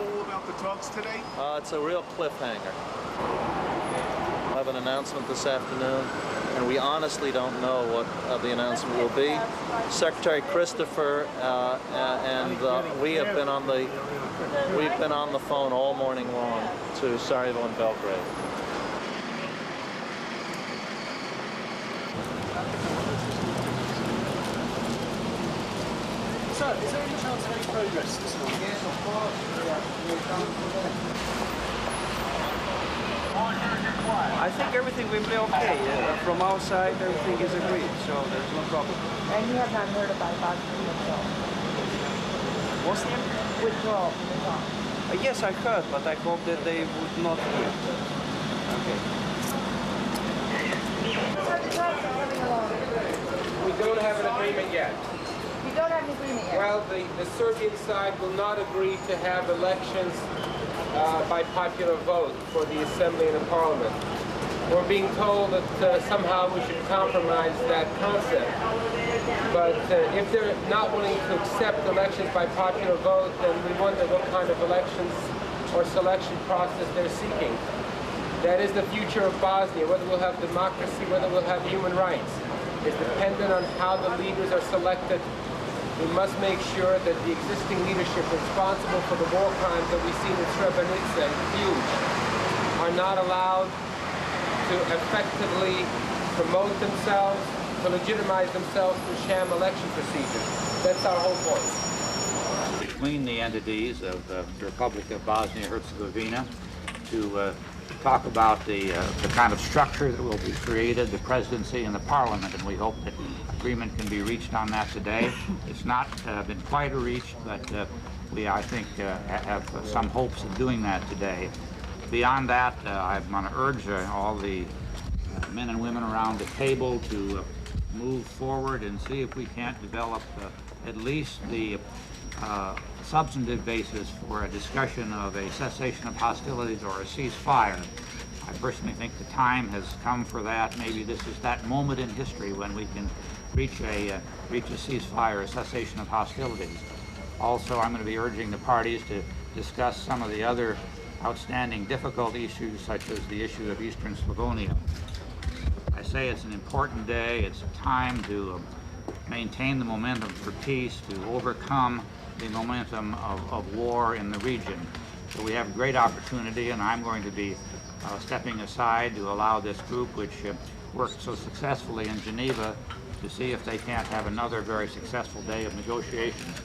poll about the talks today? It's a real cliffhanger. We'll have an announcement this afternoon, and we honestly don't know what the announcement will be. Secretary Christopher and we've been on the phone all morning long to Sarajevo and Belgrade. So, is there any chance of any progress this morning? Yes, of course. I think everything will be okay. From our side, everything is agreed, so there's no problem. And you have not heard about Bosnian withdrawal? Bosnian? Withdrawal from the talks? Yes, I heard, but I hope that they would not do it. Okay. So the talks are coming along. We don't have an agreement yet. You don't have an agreement yet? Well, the Serbian side will not agree to have elections by popular vote for the Assembly and the Parliament. We're being told that somehow we should compromise that concept. But if they're not willing to accept elections by popular vote, then we wonder what kind of elections or selection process they're seeking. That is the future of Bosnia. Whether we'll have democracy, whether we'll have human rights, is dependent on how the leaders are selected. We must make sure that the existing leadership responsible for the war crimes that we've seen in Srebrenica and huge are not allowed to effectively promote themselves, to legitimize themselves through sham election procedures. That's our whole point. Between the entities of the Republic of Bosnia-Herzegovina to talk about the kind of structure that will be created, the presidency and the parliament, and we hope that agreement can be reached on that today. It's not been quite reached, but we, I think, have some hopes of doing that today. Beyond that, I want to urge all the men and women around the table to move forward and see if we can't develop at least the substantive basis for a discussion of a cessation of hostilities or a ceasefire. I personally think the time has come for that. Maybe this is that moment in history when we can reach a ceasefire, a cessation of hostilities. Also, I'm going to be urging the parties to discuss some of the other outstanding difficult issues, such as the issue of Eastern Slavonia. I say it's an important day. It's a time to maintain the momentum for peace, to overcome the momentum of war in the region. So we have a great opportunity, and I'm going to be stepping aside to allow this group, which worked so successfully in Geneva, to see if they can't have another very successful day of negotiations.